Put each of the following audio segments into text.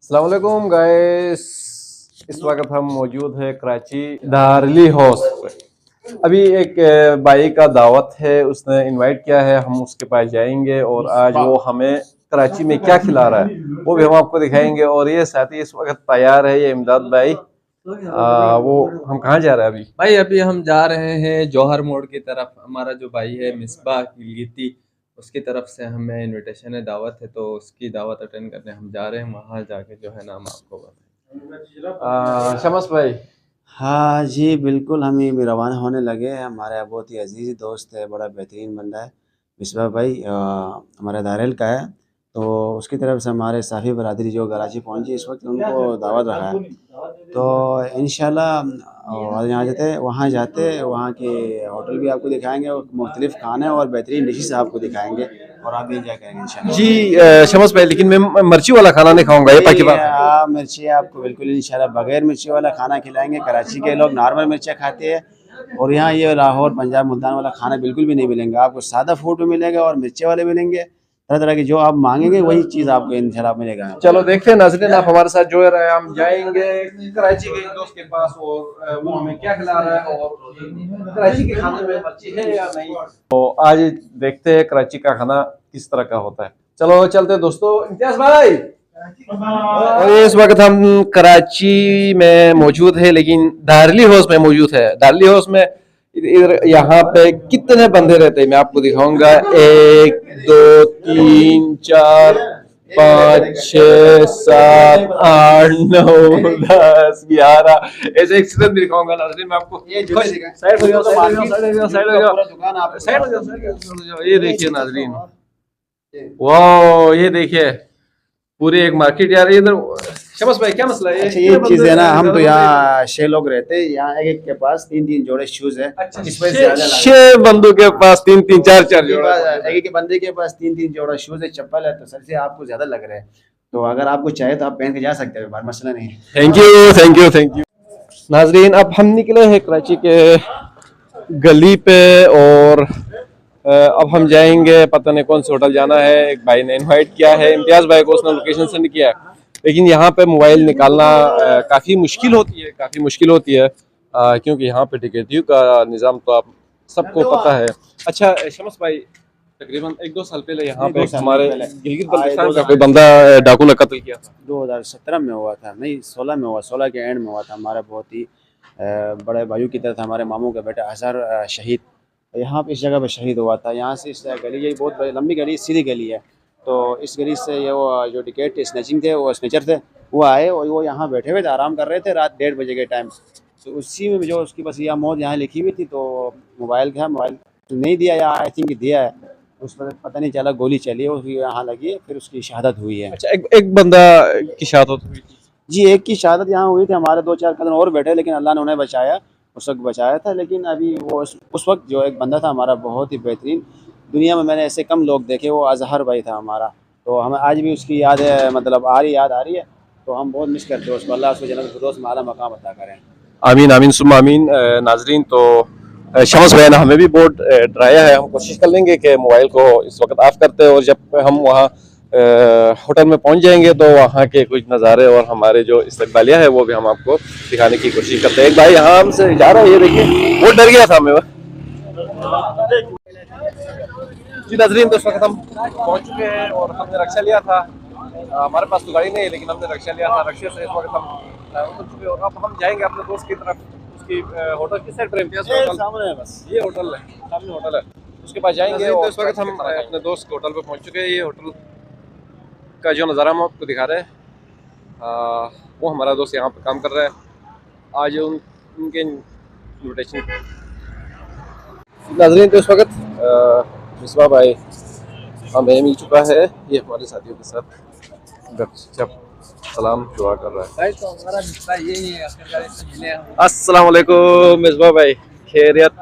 अस्सलाम वालेकुम गाइस। इस वक्त हम मौजूद है कराची दारली हाउस पे। अभी एक भाई का दावत है, उसने इनवाइट किया है, हम उसके पास जाएंगे और आज वो हमें कराची में क्या खिला रहा है वो भी हम आपको दिखाएंगे। और ये साथी इस वक्त तैयार है, ये इमदाद भाई। वो हम कहाँ जा रहे हैं अभी? भाई अभी हम जा रहे हैं जौहर मोड़ की तरफ। हमारा जो भाई है मिसबा गिलगिती, उसकी तरफ से हमें इनविटेशन है, दावत है, तो उसकी दावत अटेंड करने हम जा रहे हैं। वहाँ जाके जो है ना हम आपको बताएंगे। शमस भाई। हाँ जी, बिल्कुल हम ये भी रवाना होने लगे हैं। हमारा बहुत ही अजीज़ दोस्त है, बड़ा बेहतरीन बंदा है मिसबा भाई। हमारा दारेल का है, तो उसकी तरफ से हमारे साफ़ी बरादरी जो कराची पहुंची इस वक्त उनको दावत रखा है। तो इंशाल्लाह वहाँ जाते वहाँ के होटल भी आपको दिखाएंगे और मुख्तलिफ खाने और बेहतरीन डिशेस आपको दिखाएंगे और आप भी इंजॉय करेंगे इंशाल्लाह। जी शमस भाई, लेकिन मैं मिर्ची वाला खाना नहीं खाऊंगा, ये पक्की बात है। मिर्ची आपको बिल्कुल इंशाल्लाह बगैर मिर्ची वाला खाना खिलाएंगे। कराची के लोग नॉर्मल मिर्चा खाते हैं और यहाँ ये लाहौर पंजाब मुल्तान वाला खाना बिल्कुल भी नहीं मिलेंगे आपको। सादा फूड भी मिलेगा और मिर्चे वाले मिलेंगे, तरह तरह की जो आप मांगेंगे वही चीज़ आपको इंशाल्लाह मिलेगा। चलो देखते हैं नाज़रीन, आप हमारे साथ जो है हम जाएंगे कराची के एक दोस्त के पास और वो हमें क्या खिला रहा है और कराची के खाने में मिर्ची है या नहीं। तो आज देखते हैं कराची का खाना किस तरह का होता है। चलो चलते हैं दोस्तों। इम्तियाज भाई, और इस वक्त हम कराची में मौजूद है, लेकिन दारली हाउस में मौजूद है। दारली हाउस में इधर यहाँ पे कितने बंदे रहते हैं मैं आपको दिखाऊंगा। 1 2 3 4 5 6 7 8 9 10 11 ऐसे एक सीजन भी दिखाऊंगा नाज़रीन मैं आपको। साइड हो जाओ, साइड हो जाओ, साइड हो जाओ, साइड हो जाओ, साइड हो जाओ, साइड हो जाओ। ये देखिए नाज़रीन, वाह ये देखिए पूरी एक मार्केट यार इधर। शमस भाई क्या मसला है? अच्छा, ये चीज़ है ना, हम तो यहाँ 6 लोग रहते हैं। यहाँ एक के पास 3 जोड़े शूज है। अच्छा, इस वजह से ज़्यादा लगा। 6 बंदों के पास 3 4 जोड़ा। एक बंदे के पास 3 जोड़ा शूज है, चप्पल है, तो सर से आपको ज्यादा लग रहा है। तो अगर आपको चाहिए तो आप पहन के जा सकते हैं, मसला नहीं है। Thank you, thank you, thank you. नाजरीन अब हम निकले हैं कराची के गली पे और अब हम जाएंगे, पता नहीं कौन से होटल जाना है। एक भाई ने इनवाइट किया है, इम्तियाज भाई को, उसने लोकेशन सेंड किया है, लेकिन यहाँ पे मोबाइल निकालना काफ़ी मुश्किल होती है, काफ़ी मुश्किल होती है क्योंकि यहाँ पे टिकटियों का निज़ाम तो आप सबको पता है। अच्छा शमस भाई, तकरीबन 1-2 साल पहले यहाँ पे हमारे गिलगित बल्तिस्तान का कोई बंदा डाकू ने कत्ल किया था। 2017 में हुआ था, नहीं 16 में हुआ, 16 के एंड में हुआ था। हमारा बहुत ही बड़े भाइयों की तरह था, हमारे मामू का बेटा अजहर शहीद यहाँ पे इस जगह पे शहीद हुआ था। यहाँ से इस गली, ये बहुत लंबी गली, सीधी गली है, तो इस गली से ये वो जो टिकट स्नैचिंग थे, वो स्नैचर थे, वो आए और वो यहाँ बैठे हुए थे, आराम कर रहे थे रात 1:30 बजे के टाइम। तो उसी में जो उसकी बस यह मौत यहाँ लिखी हुई थी, तो मोबाइल था, मोबाइल नहीं दिया या आई थिंक दिया है, उस पर पता नहीं चला, गोली चली है, उसकी यहाँ लगी है, फिर उसकी शहादत हुई है। अच्छा, एक बंदा की शहादत हुई थी? जी, एक की शहादत यहाँ हुई थी। हमारे 2-4 कदम और बैठे, लेकिन अल्लाह ने उन्हें बचाया, उस वक्त बचाया था। लेकिन अभी वो उस वक्त जो एक बंदा था हमारा बहुत ही बेहतरीन, दुनिया में मैंने ऐसे कम लोग देखे, वो अजहर भाई था हमारा। तो हमें आज भी उसकी याद है, मतलब याद आ रही है, तो हम बहुत मिस करते हैं उसको। अल्लाह उसको जन्नत फिरदौस में आला मकाम अता करें। आमीन आमीन सुम्मा आमीन। नाजरीन, तो शमस भाई ने हमें भी बहुत डराया है। हम कोशिश कर लेंगे कि मोबाइल को इस वक्त ऑफ करते हैं और जब हम वहाँ होटल में पहुंच जाएंगे तो वहाँ के कुछ नज़ारे और हमारे जो इस्तकबालिया है वो भी हम आपको दिखाने की कोशिश करते हैं। एक भाई यहाँ हमसे जा रहा है, ये देखिए, वो डर गया था हमें। जी नाजरीन, तो इस वक्त हम पहुँच चुके हैं और हमने रक्षा लिया था। हमारे पास तो गाड़ी नहीं है, लेकिन हमने रक्षा लिया था। रक्षे से इस वक्त हम उतर चुके हैं और अब हम जाएंगे अपने दोस्त की तरफ। उसकी होटल किस साइड पर? सामने है, बस ये होटल है, सामने होटल है, उसके पास जाएंगे। और इस वक्त हम अपने दोस्त के होटल पर पहुंच चुके हैं। ये होटल का जो नज़ारा हम आपको दिखा रहे हैं, वो हमारा दोस्त यहाँ पे काम कर रहा है। आज उनके इन्विटेशन। नाज़रीन, तो इस वक्त मिसबा भाई हमें मिल चुका है, ये हमारे साथियों के साथ गपशप सलाम दुआ कर रहा है। तो हमारा मिसबा यही है, आखिरकार इससे मिले हम। अस्सलाम वालेकुम मिसबा भाई, खैरियत?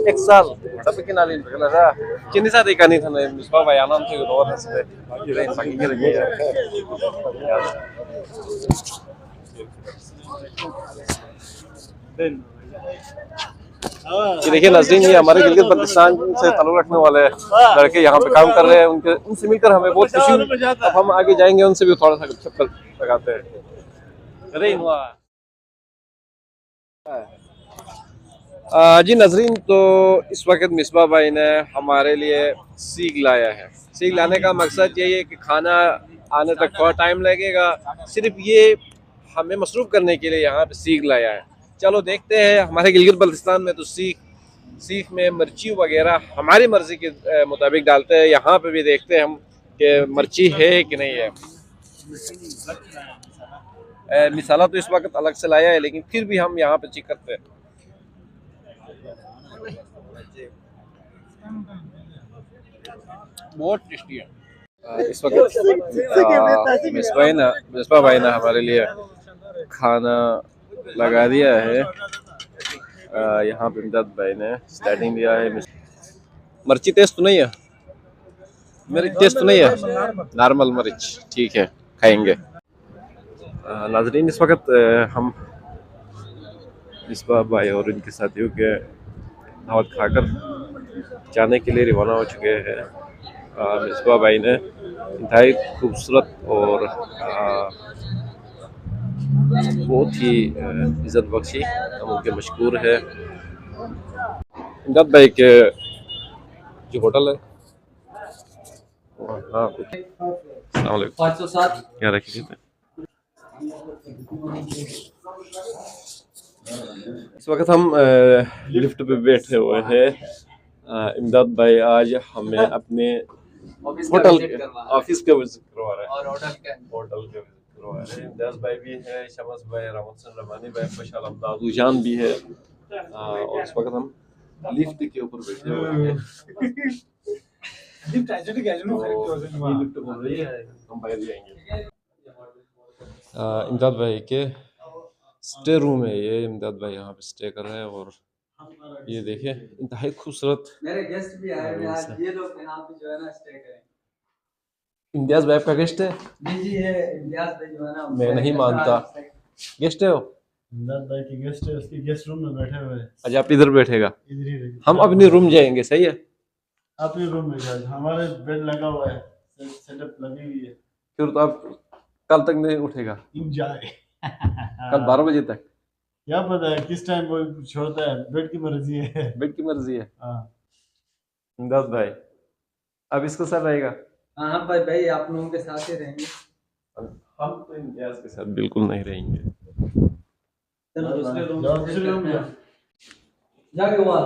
एक साल tapi kenalin berkenara kini saat ikan itu nih misbah bayanan tuh luar biasa kirain pagi kira ये देखिए नाज़रीन, ये हमारे गिलगित बल्तिस्तान से ताल्लुक़ रखने वाले लड़के यहाँ पे काम कर रहे हैं। उनसे मिलकर हमें बहुत खुशी हुई। अब हम आगे जाएंगे, उनसे भी थोड़ा सा चक्कर लगाते हैं। जी नाज़रीन, तो इस वक्त मिसबा भाई ने हमारे लिए सीख लाया है। सीख लाने का मकसद यही है कि खाना आने तक थोड़ा टाइम लगेगा, सिर्फ ये हमें मसरूफ़ करने के लिए यहाँ पे सीख लाया है। चलो देखते हैं, हमारे गिलगित बल्तिस्तान में तो सीख में मिर्ची वगैरह हमारी मर्ज़ी के मुताबिक डालते हैं। यहाँ पे भी देखते हैं हम कि मिर्ची है कि नहीं है। मिसाला तो इस वक्त अलग से लाया है, लेकिन फिर भी हम यहाँ पे चेक करते हैं। बहुत टेस्टी है। इस वक्त मिसबा भाई ने हमारे लिए खाना लगा दिया है। यहाँ पे इमदाद भाई ने स्टार्टिंग दिया है। मिर्ची तेज तो नहीं है? मिर्च तेज तो नहीं है? नॉर्मल मिर्च ठीक है, खाएंगे। नाज़रीन, इस वक्त हम मिसबा भाई और इनके साथियों के दावत खाकर जाने के लिए रवाना हो चुके हैं। मिसबा भाई ने इंतहाई खूबसूरत और बहुत ही इज़्ज़त बख्शी, हम उनके मशकूर है। इमदाद भाई के जो होटल है, हाँ, अस्सलाम वालेकुम, 507 क्या रखिए। इस वक्त हम लिफ्ट पे बैठे हुए हैं। इमदाद भाई आज हमें अपने होटल ऑफिस का विजिट करवा रहे हैं और होटल का विजिट करवा रहे हैं। इमदाद भाई भी है, शमस भाई, रामसन रमानी भाई, खुशहाल अब्दादू जान भी है। और इस वक्त हम लिफ्ट के ऊपर बैठे हुए हैं। लिफ्ट बोल रही है, हम बाहर जाएंगे। इमदाद भाई के स्टे रूम है ये। इमदाद भाई यहाँ पे स्टे कर रहे हैं और ये देखिए इंतहाई खूबसूरत। मेरे गेस्ट भी आए हैं आज, ये लोग यहाँ पे जो है ना स्टे करें। इम्तियाज भाई का गेस्ट है? जी है, इम्तियाज भाई जो है ना, मैं नहीं मानता। गेस्ट है वो? इमदाद भाई की गेस्ट है, उसके गेस्ट रूम में बैठे हुए हैं। अच्छा, आप इधर बैठेगा? इधर ही रहेंगे। हम अपने रूम जाएंगे, सही है? अपने रूम में जाए, हमारे बेड लगा हुआ है, सेटअप लगी हुई है। फिर तो आप कल तक नहीं उठेगा? जाए कल 12 बजे तक? क्या पता है किस टाइम वो छोड़ता है, बेड की मर्जी है। बेड की मर्जी है। हाँ इमदाद भाई, अब इसको सर रहेगा? हाँ भाई, आप लोगों के साथ ही रहेंगे। हम तो इम्तियाज के साथ बिल्कुल नहीं रहेंगे।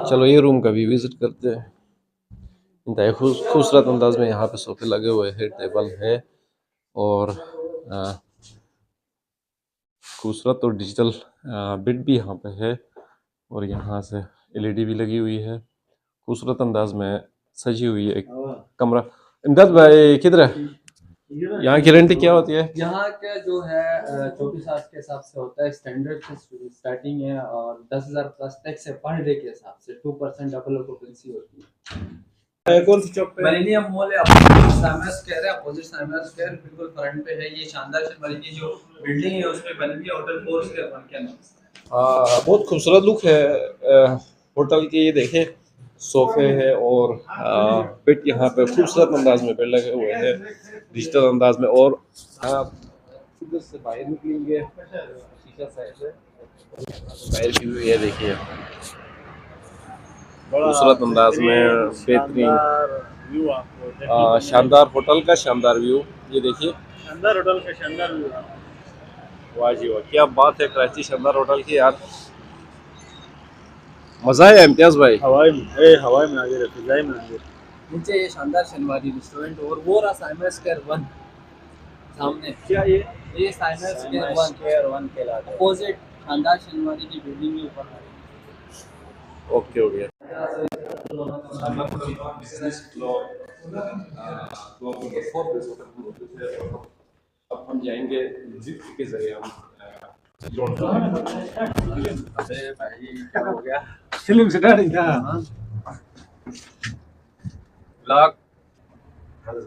चलो ये रूम का भी विजिट करते हैं। इंतहाई खूबसूरत अंदाज में यहाँ पे सोफे लगे हुए हैं, टेबल है और खूबसूरत और डिजिटल बेड भी यहाँ पे है और यहाँ से LED भी लगी हुई है। खूबसूरत अंदाज में सजी हुई है एक कमरा। इमदाद भाई किधर है? यहाँ की रेंट क्या होती है? यहाँ का जो है 24 के हिसाब से होता है, स्टैंडर्ड से स्टार्टिंग है और 10,000 प्लस टैक्स है पर डे के हिसाब से। 2% डबल ऑक्यूपेंसी होती है। कौन सी चौक पे? मिलेनियम मॉल है, अपोजिट साइमस स्क्वायर बिल्कुल फ्रंट पे है। ये शानदार शहर की जो बिल्डिंग है उसमें बनी हुई है होटल 4 स्क्वायर 1 के नाम से। बहुत खूबसूरत लुक है होटल की। ये देखें, सोफे है और बेड यहाँ पे खूबसूरत अंदाज में बेड लगे हुए हैं डिजिटल अंदाज में। और इधर से बाहर निकलेंगे, शीशा साइड से बाहर की व्यू ये देखिए, खूबसूरत अंदाज में बेहतरीन शानदार होटल का शानदार व्यू। ये देखिए, शानदार होटल का शानदार व्यू। वाह जी वाह, क्या बात है कराची शानदार होटल की यार, मजा है। इम्तियाज भाई हवाई में आगे फिजाई में आगे नीचे ये शानदार शनवारी रेस्टोरेंट और वो रहा साइमस स्क्वायर 1 सामने। क्या ये साइमस स्क्वायर 1 कहलाता है, अपोजिट शानदार शनवारी की बिल्डिंग के ऊपर। ओके हो गया। अब हम जाएंगे लिफ्ट के जरिए। हम अरे भाई क्या हो गया, फिल्म से डर था ब्लॉग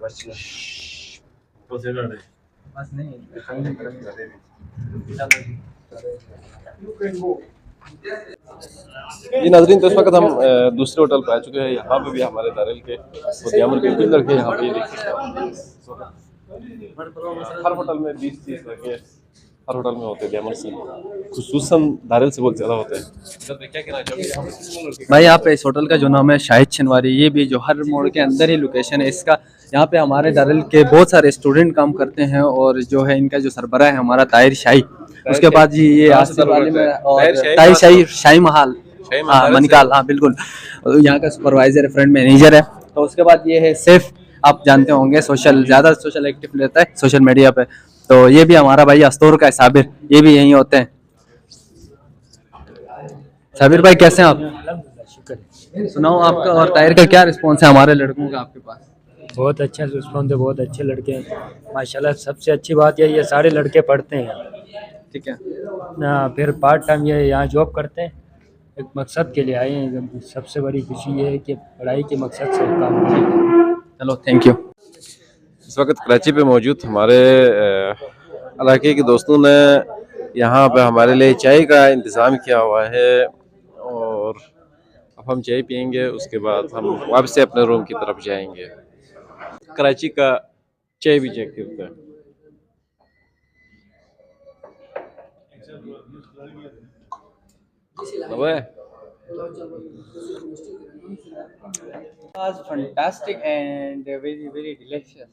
बस नहीं। ये नाजरीन, तो इस वक्त हम दूसरे होटल पर आ चुके हैं। यहाँ पे भी हमारे दारिल के मुद्दयामुल के कुछ लड़के यहाँ पे देख सकते हैं। हर होटल में 20-30 लड़के हर होटल में होते हैं दियामुल से, खुसूसन दारिल से बहुत ज़्यादा होते हैं। क्या कहना चाहोगे? भाई यहाँ पे इस होटल का जो नाम है शाहिद छिनवारी, ये भी जौहर मोड़ के अंदर ही लोकेशन है इसका। यहाँ पे हमारे दारिल के बहुत सारे स्टूडेंट काम करते हैं और जो है इनका जो सरबराह है हमारा ताहिर शाही। उसके बाद जी ये आसिफ वाली में और ताहिर शाही, शाही महाल, हाँ मनिकाल, हाँ बिल्कुल, यहाँ का सुपरवाइजर है, फ्रंट मैनेजर है। तो उसके बाद ये है सैफ, आप जानते होंगे ज़्यादा सोशल एक्टिव रहता है सोशल मीडिया पे। तो ये भी हमारा भाई अस्तूर का है साबिर, ये भी यहीं होते हैं। साबिर भाई कैसे हैं आप? सुनाओ आपका और ताहिर का क्या रिस्पॉन्स है हमारे लड़कों का आपके पास? बहुत अच्छा रिस्पॉन्स है, बहुत अच्छे लड़के हैं माशाल्लाह। सबसे अच्छी बात ये सारे लड़के पढ़ते हैं, ठीक है ना फिर पार्ट टाइम ये यहाँ जॉब करते हैं, एक मकसद के लिए आए हैं। सबसे बड़ी खुशी ये है कि पढ़ाई के मकसद से काम कर रहे हैं। चलो थैंक यू। इस वक्त कराची पे मौजूद हमारे इलाके के दोस्तों ने यहाँ पे हमारे लिए चाय का इंतज़ाम किया हुआ है और अब हम चाय पियेंगे, उसके बाद हम वापस से अपने रूम की तरफ जाएंगे। कराची का चाय भी चेक करते हैं। Was fantastic and very delicious.